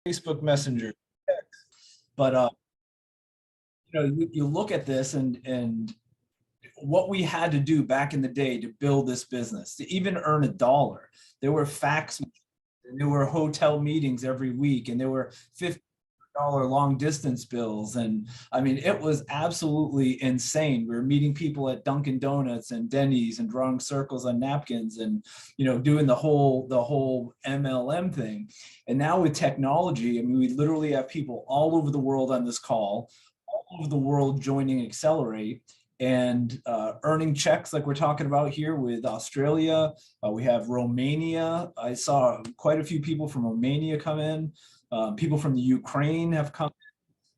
Facebook Messenger, but you look at this and what we had to do back in the day to build this business, to even earn $1. There were fax, and there were hotel meetings every week, and there were $50 long distance bills. And I mean, it was absolutely insane. We were meeting people at Dunkin' Donuts and Denny's and drawing circles on napkins and, doing the whole MLM thing. And now with technology, I mean, we literally have people all over the world on this call, all over the world joining Xcelerate and earning checks like we're talking about here with Australia. We have Romania. I saw quite a few people from Romania come in. People from the Ukraine have come,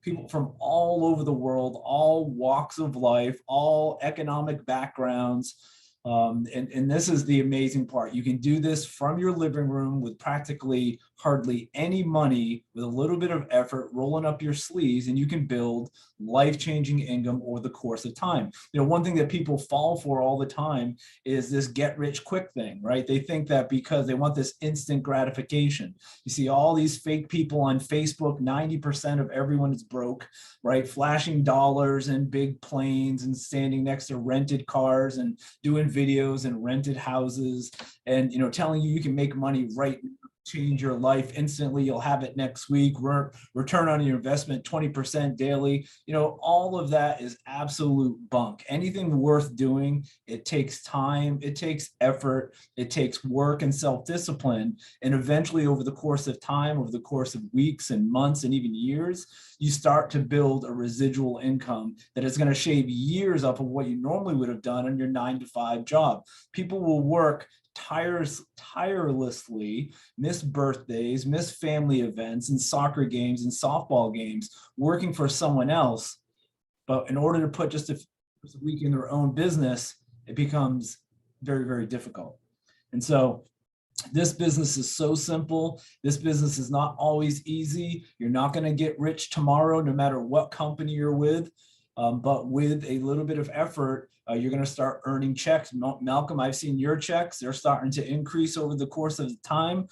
people from all over the world, all walks of life, all economic backgrounds. And this is the amazing part. You can do this from your living room with practically hardly any money, with a little bit of effort, rolling up your sleeves, and you can build life-changing income over the course of time. One thing that people fall for all the time is this get-rich-quick thing, right? They think that because they want this instant gratification. You see all these fake people on Facebook, 90% of everyone is broke, right? Flashing dollars and big planes and standing next to rented cars and doing videos and rented houses and, telling you can make money right now, change your life instantly, you'll have it next week, return on your investment 20% daily. All of that is absolute bunk. Anything worth doing, it takes time, it takes effort, it takes work and self-discipline. And eventually over the course of time, over the course of weeks and months and even years, you start to build a residual income that is going to shave years off of what you normally would have done on your 9-to-5 job. People will work tirelessly, miss birthdays, miss family events and soccer games and softball games, working for someone else. But in order to put just a week in their own business, it becomes very, very difficult. And so this business is so simple. This business is not always easy. You're not going to get rich tomorrow, no matter what company you're with. But with a little bit of effort, you're going to start earning checks. Malcolm, I've seen your checks. They're starting to increase over the course of time.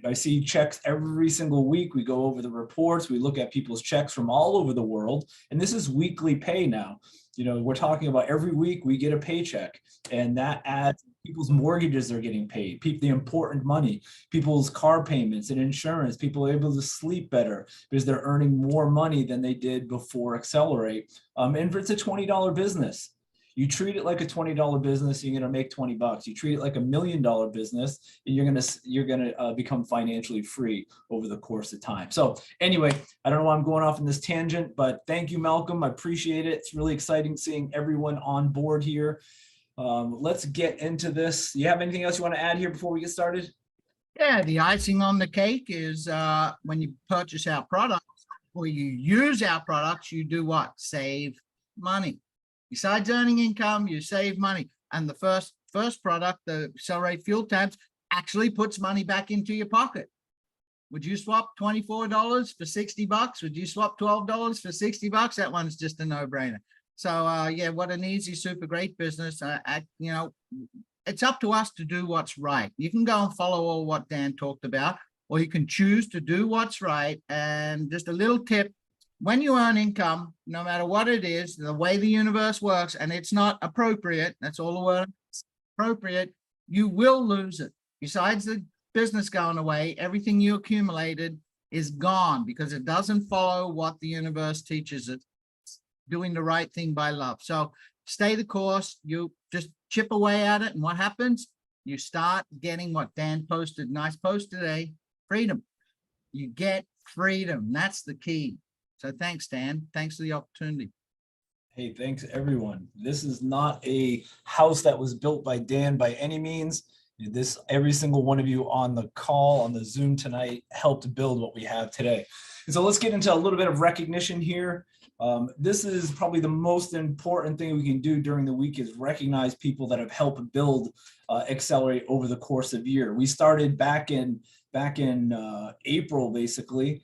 I see checks every single week. We go over the reports. We look at people's checks from all over the world. And this is weekly pay now. We're talking about every week we get a paycheck, and that adds, people's mortgages are getting paid, the important money, people's car payments and insurance. People are able to sleep better because they're earning more money than they did before Xcelerate. And it's a $20 business. You treat it like a $20 business, you're going to make 20 bucks. You treat it like $1 million business, and you're going to become financially free over the course of time. So anyway, I don't know why I'm going off in this tangent, but thank you, Malcolm. I appreciate it. It's really exciting seeing everyone on board here. Let's get into this. You have anything else you want to add here before we get started? Yeah, the icing on the cake is when you purchase our products or you use our products, you do what? Save money. Besides earning income, you save money. And the first product, the Xcelerate Fuel Tabs, actually puts money back into your pocket. Would you swap $24 for 60 bucks? Would you swap $12 for 60 bucks? That one's just a no-brainer. So yeah, what an easy, super great business. It's up to us to do what's right. You can go and follow all what Dan talked about, or you can choose to do what's right. And just a little tip, when you earn income, no matter what it is, the way the universe works, and it's not appropriate, that's all the word, appropriate, you will lose it. Besides the business going away, everything you accumulated is gone because it doesn't follow what the universe teaches it. Doing the right thing by love. So stay the course, you just chip away at it, and what happens? You start getting what Dan posted, nice post today, freedom. You get freedom. That's the key. So thanks, Dan. Thanks for the opportunity. Hey, thanks everyone. This is not a house that was built by Dan by any means. Every single one of you on the call, on the Zoom tonight, helped build what we have today. And so let's get into a little bit of recognition here. This is probably the most important thing we can do during the week, is recognize people that have helped build Xcelerate over the course of year. We started back in April, basically,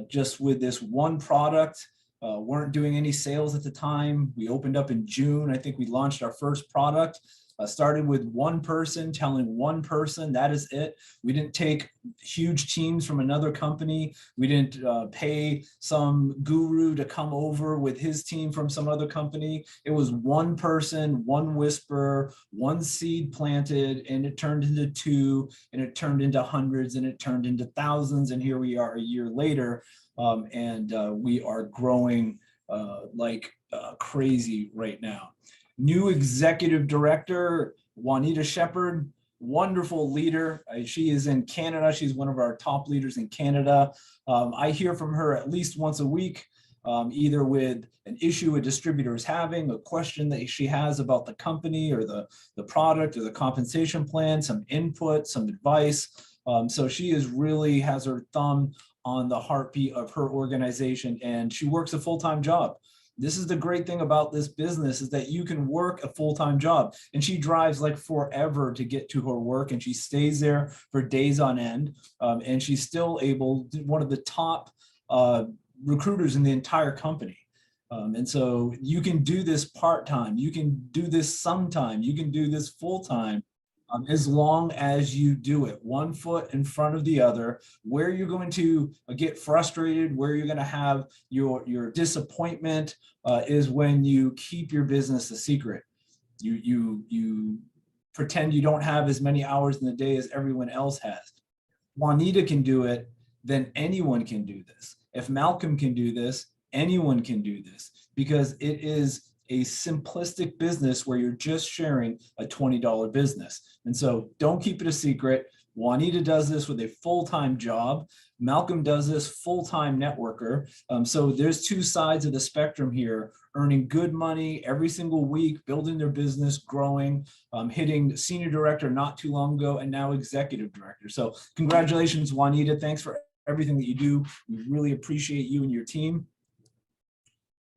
just with this one product. Weren't doing any sales at the time. We opened up in June. I think we launched our first product. Started with one person telling one person, that is it. We didn't take huge teams from another company. We didn't pay some guru to come over with his team from some other company. It was one person, one whisper, one seed planted, and it turned into two, and it turned into hundreds, and it turned into thousands. And here we are a year later, and we are growing like crazy right now. New executive director, Juanita Shepard, wonderful leader. She is in Canada. She's one of our top leaders in Canada. I hear from her at least once a week, either with an issue a distributor is having, a question that she has about the company or the product or the compensation plan, some input, some advice. So she is really has her thumb on the heartbeat of her organization, and she works a full-time job. This is the great thing about this business, is that you can work a full-time job, and she drives like forever to get to her work, and she stays there for days on end. And she's still one of the top recruiters in the entire company. And so you can do this part-time, you can do this sometime, you can do this full-time. As long as you do it one foot in front of the other. Where you're going to get frustrated, where you're going to have your disappointment, is when you keep your business a secret. You pretend you don't have as many hours in the day as everyone else has. Juanita can do it, then anyone can do this. If Malcolm can do this, anyone can do this, because it is a simplistic business where you're just sharing a $20 business. And so don't keep it a secret. Juanita does this with a full-time job. Malcolm does this full-time networker. So there's two sides of the spectrum here, earning good money every single week, building their business, growing, hitting senior director not too long ago, and now executive director. So congratulations, Juanita. Thanks for everything that you do. We really appreciate you and your team.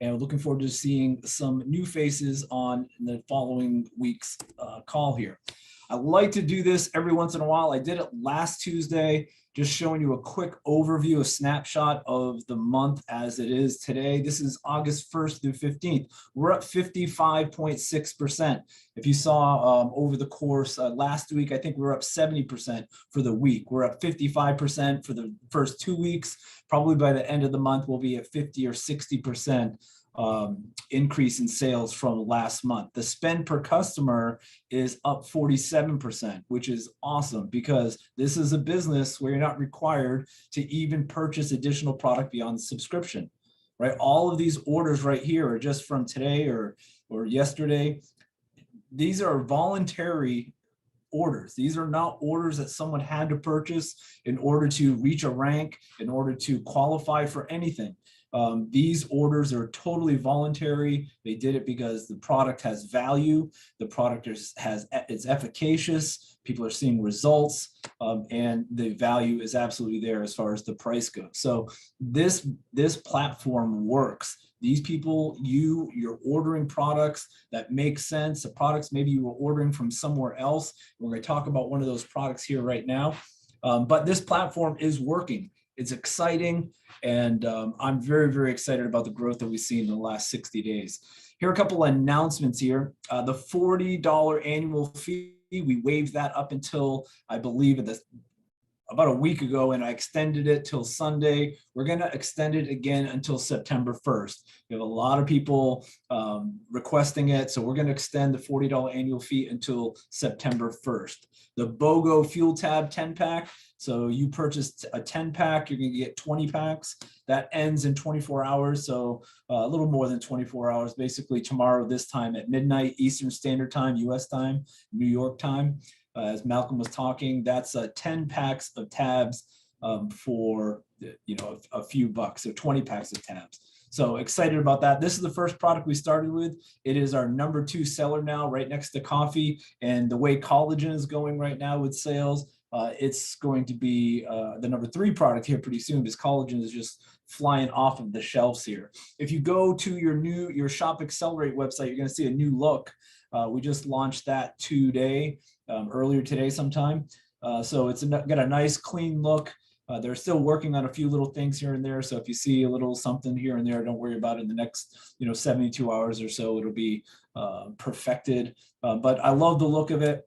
And we're looking forward to seeing some new faces on the following week's call here. I like to do this every once in a while. I did it last Tuesday, just showing you a quick overview, a snapshot of the month as it is today. This is August 1st through 15th. We're up 55.6%. If you saw over the course last week, I think we're up 70% for the week. We're up 55% for the first 2 weeks. Probably by the end of the month, we'll be at 50 or 60% increase in sales from last month. The spend per customer is up 47%, which is awesome, because this is a business where you're not required to even purchase additional product beyond the subscription, right? All of these orders right here are just from today or yesterday. These are voluntary orders. These are not orders that someone had to purchase in order to reach a rank, in order to qualify for anything. These orders are totally voluntary. They did it because the product has value. The product is efficacious. People are seeing results, and the value is absolutely there as far as the price goes. So this platform works. These people, you're ordering products that make sense. The products maybe you were ordering from somewhere else. We're going to talk about one of those products here right now. But this platform is working. It's exciting, and I'm very, very excited about the growth that we've seen in the last 60 days. Here are a couple of announcements here. The $40 annual fee, we waived that up until, I believe, about a week ago, and I extended it till Sunday. We're going to extend it again until September 1st. We have a lot of people requesting it, so we're going to extend the $40 annual fee until September 1st. The BOGO Fuel Tab 10-pack. So you purchased a 10-pack, you're going to get 20 packs. That ends in 24 hours, so a little more than 24 hours, basically tomorrow this time at midnight Eastern Standard Time, US time, New York time. As Malcolm was talking, that's 10 packs of tabs for a few bucks, so 20 packs of tabs. So excited about that. This is the first product we started with. It is our number 2 seller now, right next to coffee. And the way collagen is going right now with sales, it's going to be the number 3 product here pretty soon, because collagen is just flying off of the shelves here. If you go to your Shop Xcelerate website, you're going to see a new look. We just launched that today, earlier today sometime. So it's got a nice clean look. They're still working on a few little things here and there. So if you see a little something here and there, don't worry about it. In the next, 72 hours or so, it'll be perfected. But I love the look of it.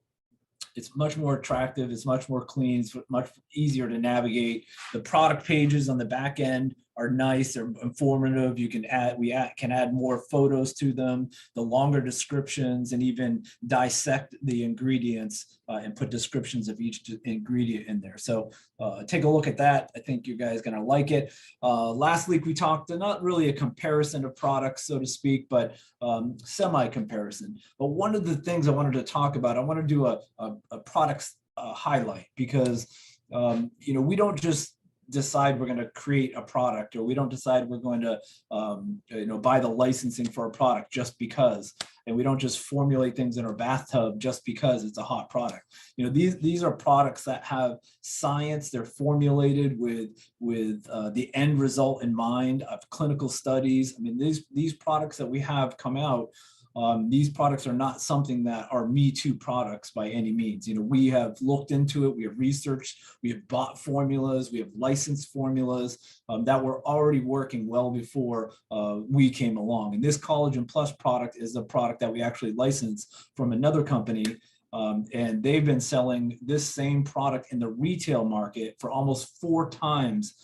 It's much more attractive. It's much more clean. It's much easier to navigate. The product pages on the back end are nice. They're informative. You can can add more photos to them, the longer descriptions, and even dissect the ingredients and put descriptions of each ingredient in there. So take a look at that. I think you guys are going to like it. Last week we talked, not really a comparison of products, so to speak, but semi-comparison. But one of the things I wanted to talk about, I want to do a products highlight, because we don't just decide we're going to create a product, or we don't decide we're going to buy the licensing for a product just because, and we don't just formulate things in our bathtub just because it's a hot product. These are products that have science. They're formulated with the end result in mind, of clinical studies. I mean, these products that we have come out, these products are not something that are Me Too products by any means. We have looked into it, we have researched, we have bought formulas, we have licensed formulas that were already working well before we came along. And this Collagen Plus product is a product that we actually licensed from another company. And they've been selling this same product in the retail market for almost 4 times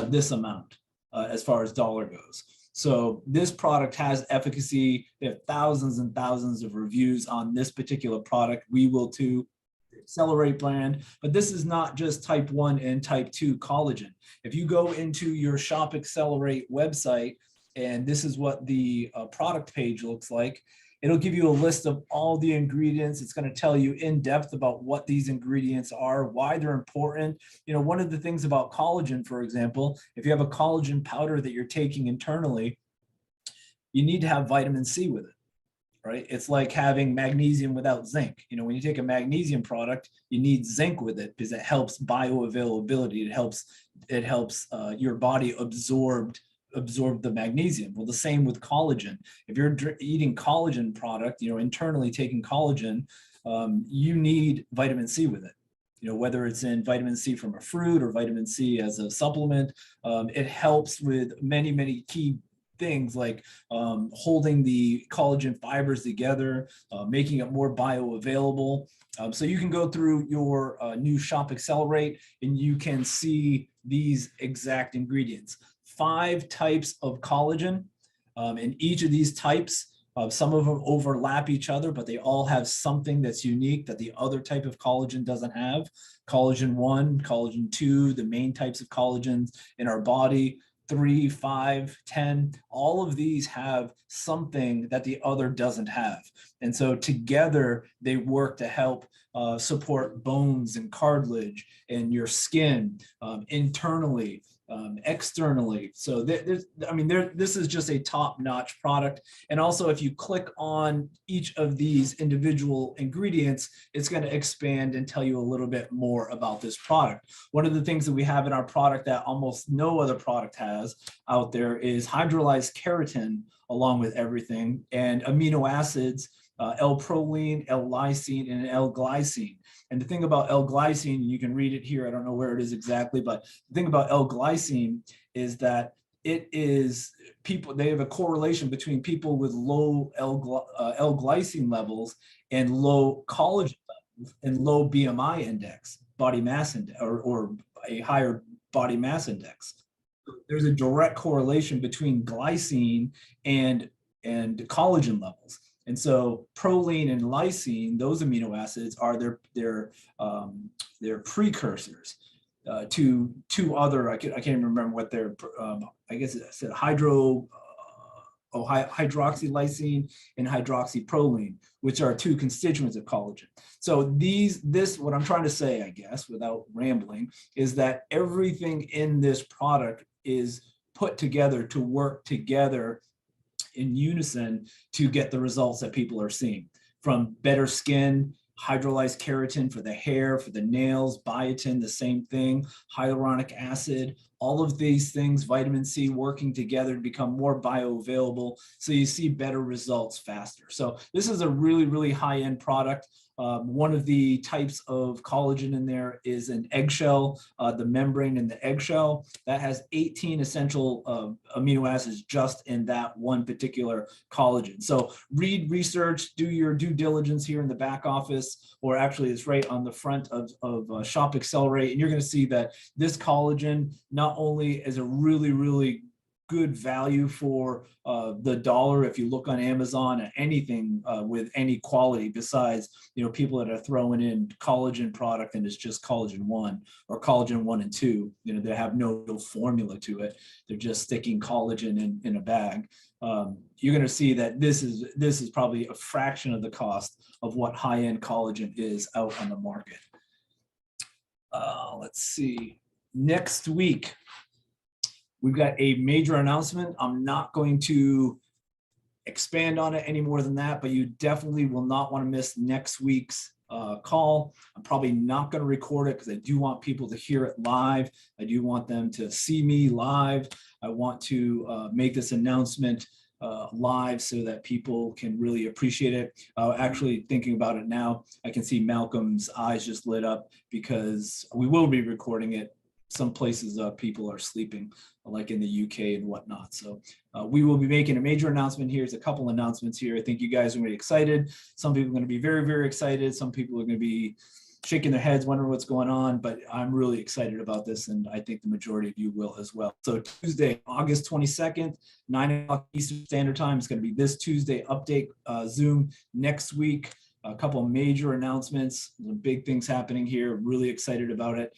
this amount as far as dollar goes. So this product has efficacy. They have thousands and thousands of reviews on this particular product. We will too. Xcelerate brand, but this is not just type 1 and type 2 collagen. If you go into your Shop Xcelerate website, and this is what the product page looks like, it'll give you a list of all the ingredients. It's going to tell you in depth about what these ingredients are, why they're important. One of the things about collagen, for example, if you have a collagen powder that you're taking internally, you need to have vitamin C with it, right? It's like having magnesium without zinc. When you take a magnesium product, you need zinc with it because it helps bioavailability. It helps your body absorb the magnesium. Well, the same with collagen. If you're eating collagen product, internally taking collagen, you need vitamin C with it. Whether it's in vitamin C from a fruit or vitamin C as a supplement, it helps with many, many key things like holding the collagen fibers together, making it more bioavailable. So you can go through your new Shop Xcelerate and you can see these exact ingredients. 5 types of collagen, and each of these types, some of them overlap each other, but they all have something that's unique that the other type of collagen doesn't have. Collagen 1, collagen 2, the main types of collagens in our body, 3, 5, 10, all of these have something that the other doesn't have. And so together they work to help support bones and cartilage and your skin internally, externally. So this is just a top-notch product. And also, if you click on each of these individual ingredients, it's going to expand and tell you a little bit more about this product. One of the things that we have in our product that almost no other product has out there is hydrolyzed keratin, along with everything, and amino acids, L-proline, L-lysine, and L-glycine. And the thing about L-glycine, you can read it here, I don't know where it is exactly, but the thing about L-glycine is that it is they have a correlation between people with low L-glycine levels and low collagen levels and low BMI index, body mass index, or a higher body mass index. There's a direct correlation between glycine and collagen levels. And so proline and lysine, those amino acids are their precursors to 2 other, I can't even remember what they're, I guess it said hydroxylysine and hydroxyproline, which are 2 constituents of collagen. So what I'm trying to say, I guess, without rambling, is that everything in this product is put together to work together in unison to get the results that people are seeing, from better skin, hydrolyzed keratin for the hair, for the nails, biotin, the same thing, hyaluronic acid, all of these things, vitamin C, working together to become more bioavailable, so you see better results faster. So this is a really, really high-end product. One of the types of collagen in there is an eggshell, the membrane in the eggshell that has 18 essential amino acids just in that one particular collagen. So read research, do your due diligence here in the back office, or actually it's right on the front of Shop Xcelerate, and you're going to see that this collagen not only is a really, really good value for the dollar if you look on Amazon at anything with any quality, besides people that are throwing in collagen product and it's just collagen 1 or collagen 1 and 2. They have no formula to it. They're just sticking collagen in a bag. You're going to see that this is probably a fraction of the cost of what high-end collagen is out on the market. Let's see. Next week, we've got a major announcement. I'm not going to expand on it any more than that, but you definitely will not want to miss next week's call. I'm probably not going to record it because I do want people to hear it live. I do want them to see me live. I want to make this announcement live so that people can really appreciate it. Actually thinking about it now, I can see Malcolm's eyes just lit up because we will be recording it. Some places people are sleeping, like in the UK and whatnot. So we will be making a major announcement here. There's a couple announcements here. I think you guys are going to be excited. Some people are going to be very, very excited. Some people are going to be shaking their heads, wondering what's going on, but I'm really excited about this, and I think the majority of you will as well. So Tuesday, August 22nd, 9 o'clock Eastern Standard Time. It's going to be this Tuesday update Zoom. Next week, a couple of major announcements, some big things happening here. Really excited about it.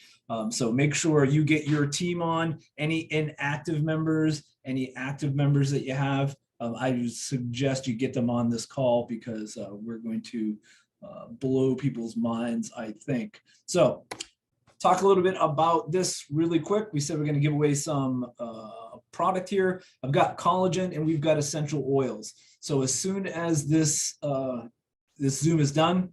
So make sure you get your team on. Any inactive members, any active members that you have, I would suggest you get them on this call because we're going to blow people's minds, I think. So talk a little bit about this really quick. We said we're going to give away some product here. I've got collagen and we've got essential oils. So as soon as this Zoom is done,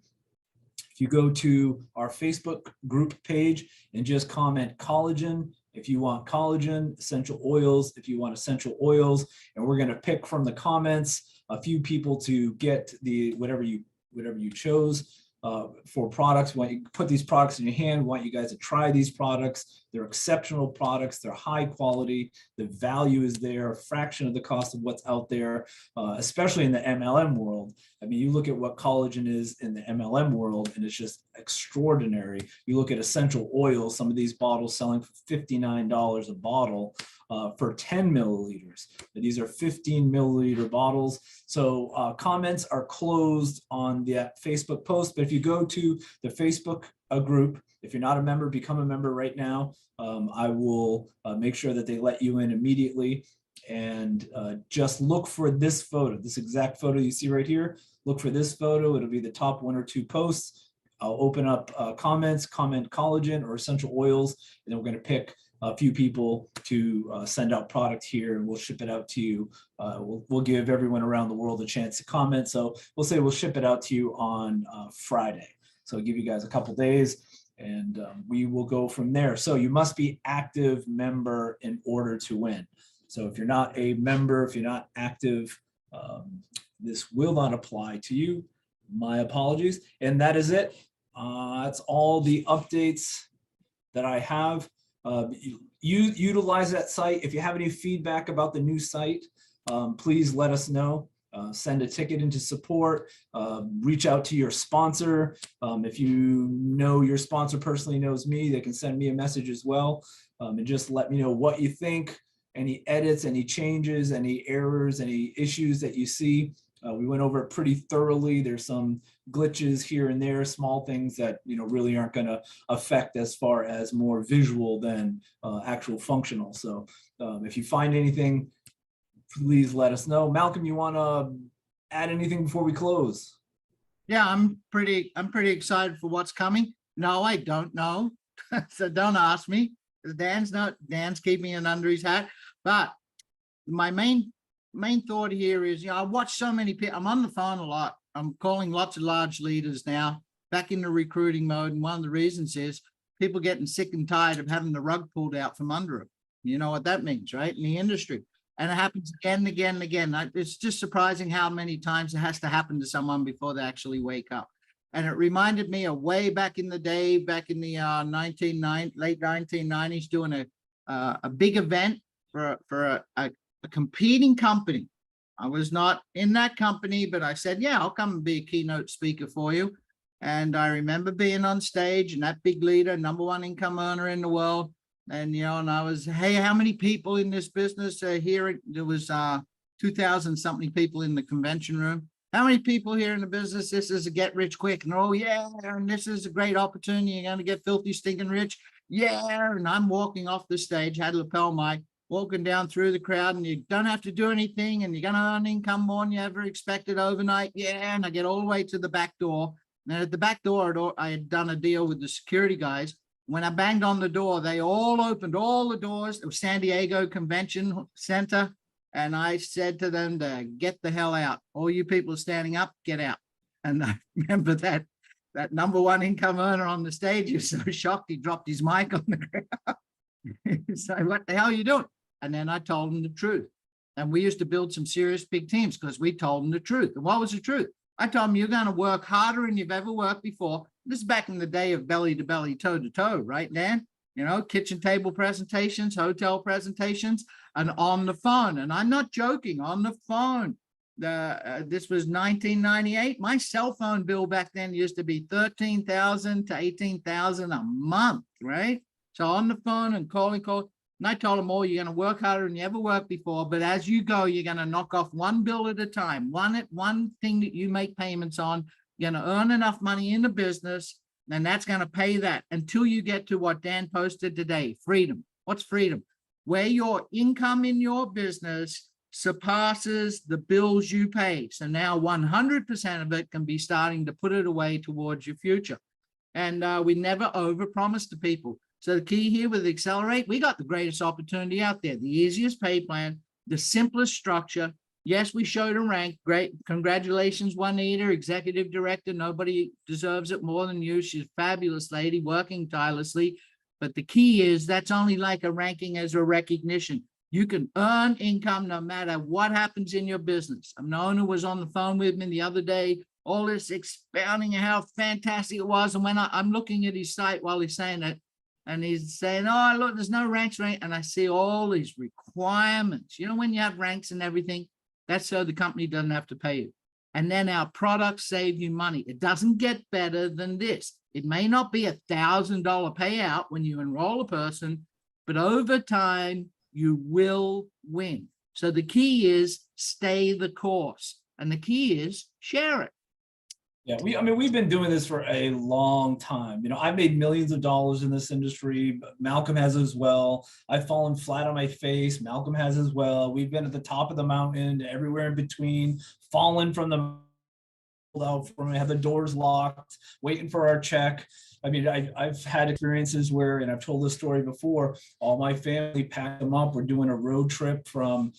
if you go to our Facebook group page and just comment collagen, if you want collagen, essential oils, if you want essential oils, and we're going to pick from the comments a few people to get the whatever you chose for products. We want you to put these products in your hand. We want you guys to try these products. They're exceptional products. They're high quality. The value is there, a fraction of the cost of what's out there, especially in the MLM world. I mean, you look at what collagen is in the MLM world, and it's just extraordinary. You look at essential oils, some of these bottles selling for $59 a bottle for 10 milliliters. These are 15 milliliter bottles. So comments are closed on that Facebook post, but if you go to the Facebook group, if you're not a member, become a member right now. I will make sure that they let you in immediately, and just look for this photo, this exact photo you see right here. Look for this photo. It'll be the top 1 or 2 posts. I'll open up comments, comment collagen or essential oils, and then we're going to pick a few people to send out product here, and we'll ship it out to you. We'll give everyone around the world a chance to comment. So we'll say we'll ship it out to you on Friday. So I'll give you guys a couple days, and we will go from there. So you must be active member in order to win. So if you're not a member, if you're not active, this will not apply to you. My apologies. And that is it. That's all the updates that I have. You utilize that site. If you have any feedback about the new site, please let us know. Send a ticket into support. Reach out to your sponsor. If you know your sponsor personally knows me, they can send me a message as well. And just let me know what you think, any edits, any changes, any errors, any issues that you see. We went over it pretty thoroughly. There's some glitches here and there, small things that really aren't going to affect as far as more visual than actual functional. So if you find anything, please let us know. Malcolm, you want to add anything before we close? Yeah, I'm pretty excited for what's coming. No, I don't know. So don't ask me. Dan's keeping it under his hat. But my main thought here is, I watch so many people. I'm on the phone a lot. I'm calling lots of large leaders now, back into recruiting mode. And one of the reasons is people getting sick and tired of having the rug pulled out from under them. You know what that means, right? In the industry. And it happens again and again and again. It's just surprising how many times it has to happen to someone before they actually wake up. And it reminded me of way back in the day, back in the late 1990s, doing a big event for a competing company. I was not in that company, but I said, yeah, I'll come and be a keynote speaker for you. And I remember being on stage and that big leader, #1 income earner in the world. And, you know, and I was, hey, how many people in this business are here? There was 2,000 something people in the convention room. How many people here in the business? This is a get rich quick. And oh, yeah, and this is a great opportunity. You're going to get filthy, stinking rich. Yeah. And I'm walking off the stage, had a lapel mic, walking down through the crowd, and you don't have to do anything. And you're going to earn income more than you ever expected overnight. Yeah. And I get all the way to the back door. And at the back door, I had done a deal with the security guys. When I banged on the door, they all opened all the doors. It was San Diego Convention Center. And I said to them to get the hell out. All you people standing up, get out. And I remember that #1 income earner on the stage, he was so shocked, he dropped his mic on the ground. So what the hell are you doing? And then I told him the truth. And we used to build some serious big teams because we told them the truth. And what was the truth? I told them, you're going to work harder than you've ever worked before. This is back in the day of belly to belly, toe to toe, right, Dan? You know, kitchen table presentations, hotel presentations, and on the phone. And I'm not joking, on the phone. This was 1998. My cell phone bill back then used to be $13,000 to $18,000 a month, right? So on the phone and calling. And I told them all, you're going to work harder than you ever worked before. But as you go, you're going to knock off one bill at a time, one thing that you make payments on. You're going to earn enough money in the business, and that's going to pay that until you get to what Dan posted today, freedom. What's freedom? Where your income in your business surpasses the bills you pay. So now 100% of it can be starting to put it away towards your future. And we never overpromise to people. So the key here with Xcelerate, we got the greatest opportunity out there, the easiest pay plan, the simplest structure. Yes, we showed a rank. Great. Congratulations, Juanita, executive director. Nobody deserves it more than you. She's a fabulous lady working tirelessly. But the key is that's only like a ranking as a recognition. You can earn income no matter what happens in your business. An owner was on the phone with me the other day, all this expounding how fantastic it was. And when I'm looking at his site while he's saying that, and he's saying, oh, look, there's no ranks, right? And I see all these requirements. You know, when you have ranks and everything, that's so the company doesn't have to pay you. And then our products save you money. It doesn't get better than this. It may not be $1,000 payout when you enroll a person, but over time, you will win. So the key is stay the course. And the key is share it. Yeah, we've been doing this for a long time. You know, I've made millions of dollars in this industry. Malcolm has as well. I've fallen flat on my face. Malcolm has as well. We've been at the top of the mountain, everywhere in between, fallen from the out from have the doors locked, waiting for our check. I mean, I've had experiences where, and I've told this story before, all my family packed them up. We're doing a road trip from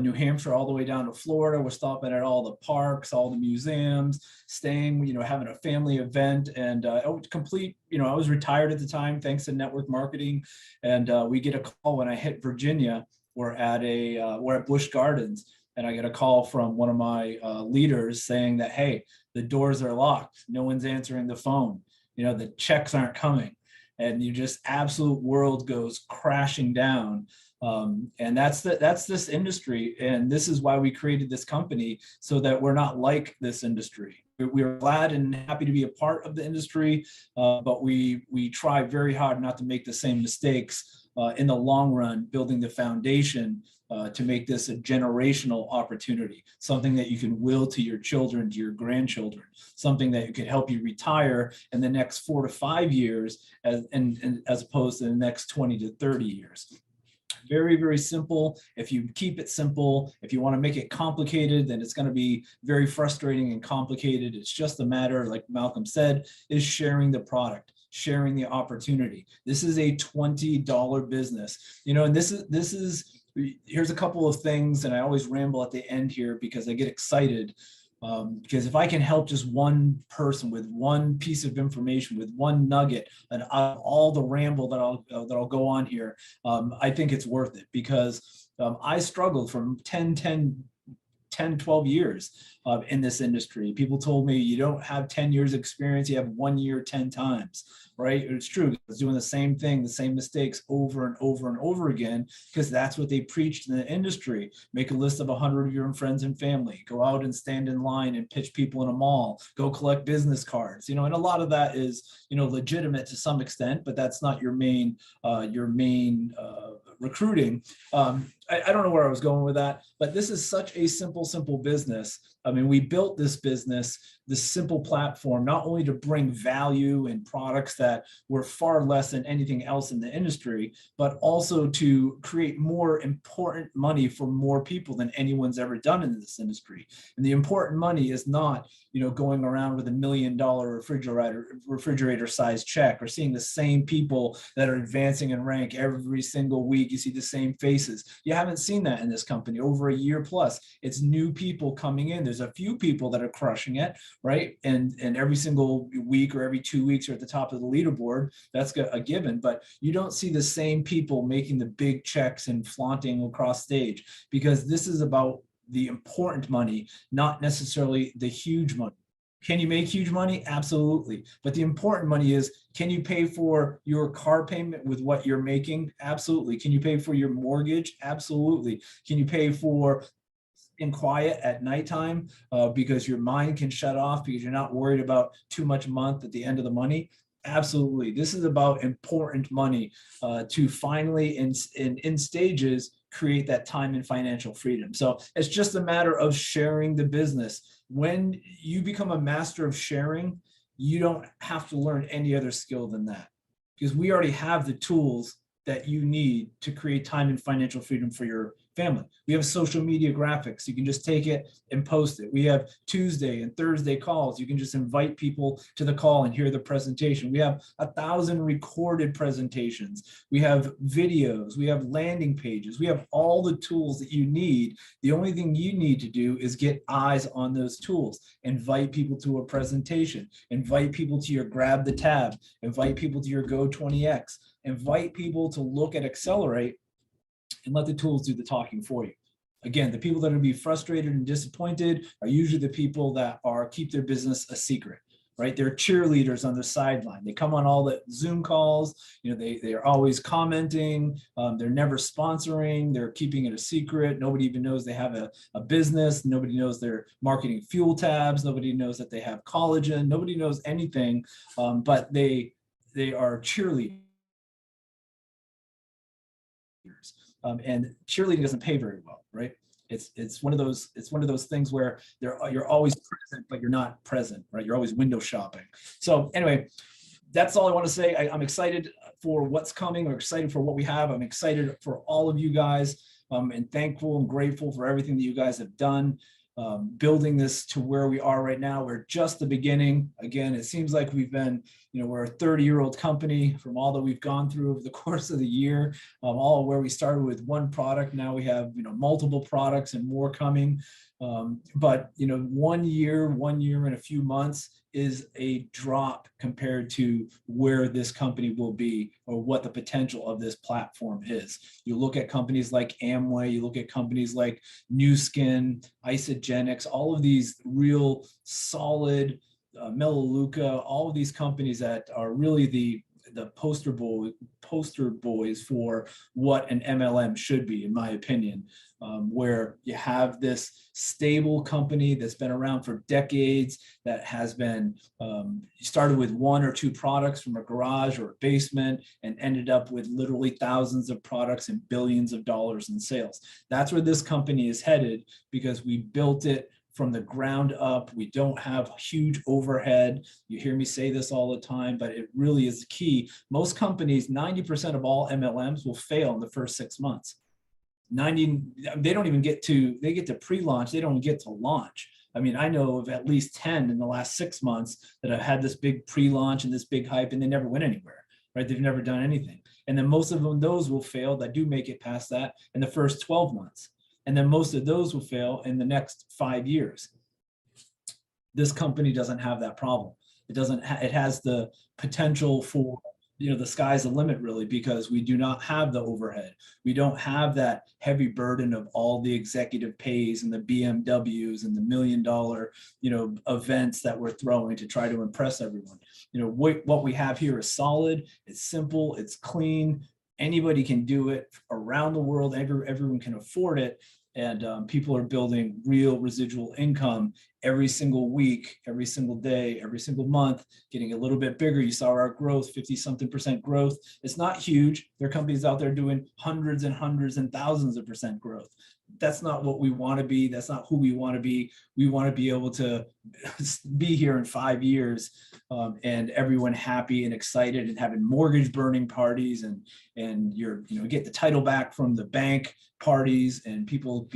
New Hampshire all the way down to Florida. We're stopping at all the parks, all the museums, staying, you know, having a family event, and complete, you know, I was retired at the time, thanks to network marketing. And we get a call when I hit Virginia. We're at Busch Gardens, and I get a call from one of my leaders saying that, hey, the doors are locked. No one's answering the phone. You know, the checks aren't coming, and you just absolute world goes crashing down. And that's this industry. And this is why we created this company, so that we're not like this industry. We're glad and happy to be a part of the industry, but we try very hard not to make the same mistakes in the long run, building the foundation to make this a generational opportunity, something that you can will to your children, to your grandchildren, something that could help you retire in the next 4 to 5 years, as opposed to the next 20 to 30 years. Very, very simple. If you keep it simple, if you want to make it complicated, then it's going to be very frustrating and complicated. It's just a matter, like Malcolm said, is sharing the product, sharing the opportunity. This is a $20 business, you know, and this is here's a couple of things, and I always ramble at the end here because I get excited. Because if I can help just one person with one piece of information, with one nugget, and all the ramble that I'll go on here, I think it's worth it, because I struggled from 12 years in this industry. People told me, you don't have 10 years experience, you have 1 year 10 times, right? It's true. It's doing the same thing, the same mistakes over and over and over again, because that's what they preached in the industry. Make a list of 100 of your friends and family, go out and stand in line and pitch people in a mall, go collect business cards, and a lot of that is, legitimate to some extent, but that's not your main recruiting. I don't know where I was going with that, but this is such a simple business. I mean, we built this business, this simple platform, not only to bring value and products that were far less than anything else in the industry, but also to create more important money for more people than anyone's ever done in this industry. And the important money is not, going around with $1 million refrigerator size check, or seeing the same people that are advancing in rank every single week. You see the same faces. You haven't seen that in this company over a year plus. It's new people coming in. There's a few people that are crushing it, right? And every single week or every 2 weeks are at the top of the leaderboard. That's a given, but you don't see the same people making the big checks and flaunting across stage, because this is about the important money, not necessarily the huge money. Can you make huge money? Absolutely. But the important money is, can you pay for your car payment with what you're making? Absolutely. Can you pay for your mortgage? Absolutely. Can you pay for in quiet at nighttime because your mind can shut off, because you're not worried about too much a month at the end of the money? Absolutely. This is about important money to finally, in stages, create that time and financial freedom. So it's just a matter of sharing the business. When you become a master of sharing, you don't have to learn any other skill than that, because we already have the tools that you need to create time and financial freedom for your family. We have social media graphics. You can just take it and post it. We have Tuesday and Thursday calls. You can just invite people to the call and hear the presentation. We have 1,000 recorded presentations. We have videos. We have landing pages. We have all the tools that you need. The only thing you need to do is get eyes on those tools. Invite people to a presentation. Invite people to your Grab the Tab. Invite people to your Go 20X. Invite people to look at Xcelerate, and let the tools do the talking for you. Again, the people that are going to be frustrated and disappointed are usually the people that keep their business a secret, right? They're cheerleaders on the sideline. They come on all the Zoom calls. They are always commenting. They're never sponsoring. They're keeping it a secret. Nobody even knows they have a business. Nobody knows they're marketing fuel tabs. Nobody knows that they have collagen. Nobody knows anything, but they are cheerleaders. And cheerleading doesn't pay very well, right? It's one of those things where you're always present, but you're not present, right? You're always window shopping. So anyway, that's all I want to say. I'm excited for what's coming. I'm excited for what we have. I'm excited for all of you guys, and thankful and grateful for everything that you guys have done. Building this to where we are right now. We're just the beginning. Again, it seems like we've been, we're a 30-year-old company from all that we've gone through over the course of the year, all where we started with one product. Now we have, multiple products and more coming. But 1 year and a few months is a drop compared to where this company will be, or what the potential of this platform is. You look at companies like Amway, you look at companies like New Skin, Isagenix, all of these real solid, Melaleuca, all of these companies that are really the poster boys for what an MLM should be, in my opinion, where you have this stable company that's been around for decades, that has been started with 1 or 2 products from a garage or a basement, and ended up with literally thousands of products and billions of dollars in sales. That's where this company is headed, because we built it from the ground up. We don't have huge overhead. You hear me say this all the time, but it really is key. Most companies, 90% of all MLMs will fail in the first 6 months. They don't even get to pre-launch. They don't get to launch. I mean, I know of at least 10 in the last 6 months that have had this big pre-launch and this big hype, and they never went anywhere, right? They've never done anything. And then most of them, those will fail that do make it past that in the first 12 months. And then most of those will fail in the next 5 years. This company doesn't have that problem. It doesn't. It has the potential for, the sky's the limit, really, because we do not have the overhead. We don't have that heavy burden of all the executive pays and the BMWs and the $1 million, events that we're throwing to try to impress everyone. What we have here is solid. It's simple. It's clean. Anybody can do it around the world. Everyone can afford it. And people are building real residual income every single week, every single day, every single month, getting a little bit bigger. You saw our growth, 50-something% growth. It's not huge. There are companies out there doing hundreds and hundreds and thousands of percent growth. That's not what we want to be. That's not who we want to be. We want to be able to be here in 5 years, and everyone happy and excited and having mortgage burning parties and get the title back from the bank parties and people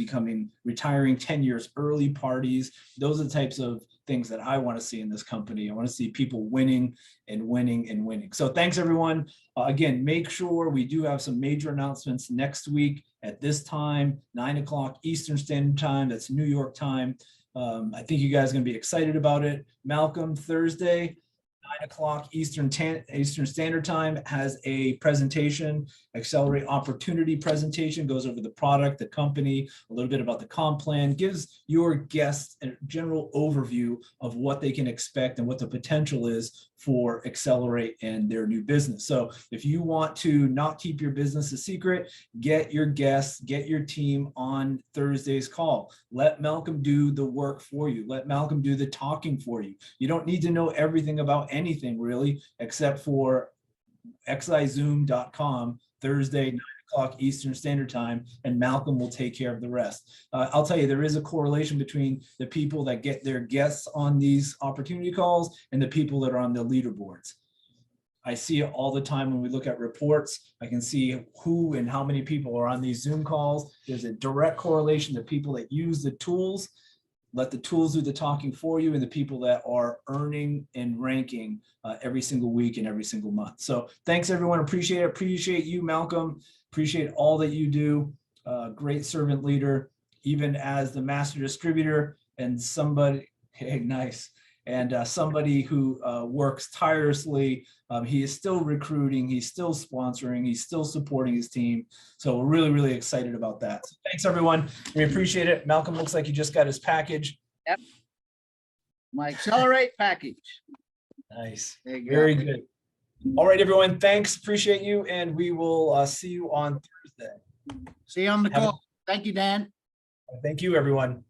retiring 10 years early parties. Those are the types of things that I want to see in this company. I want to see people winning and winning and winning. So thanks, everyone. Again, make sure we do have some major announcements next week at this time, 9 o'clock Eastern Standard Time. That's New York time. I think you guys are going to be excited about it. Malcolm, Thursday, 9 o'clock Eastern Standard Time, has a presentation, Xcelerate Opportunity presentation, goes over the product, the company, a little bit about the comp plan, gives your guests a general overview of what they can expect and what the potential is for Xcelerate and their new business. So if you want to not keep your business a secret, get your guests, get your team on Thursday's call. Let Malcolm do the work for you. Let Malcolm do the talking for you. You don't need to know everything about anything, really, except for xizoom.com, Thursday, 9 o'clock Eastern Standard Time, and Malcolm will take care of the rest. I'll tell you, there is a correlation between the people that get their guests on these opportunity calls and the people that are on the leaderboards. I see it all the time when we look at reports. I can see who and how many people are on these Zoom calls. There's a direct correlation to people that use the tools. Let the tools do the talking for you, and the people that are earning and ranking every single week and every single month. So thanks, everyone. Appreciate it. Appreciate you, Malcolm. Appreciate all that you do. Great servant leader, even as the master distributor and somebody, hey, nice. And somebody who works tirelessly. He is still recruiting. He's still sponsoring. He's still supporting his team. So we're really, really excited about that. So thanks, everyone. We appreciate it. Malcolm looks like he just got his package. Yep. My Xcelerate package. Nice. There you go. Very good. All right, everyone. Thanks. Appreciate you. And we will see you on Thursday. See you on the call. Thank you, Dan. Thank you, everyone.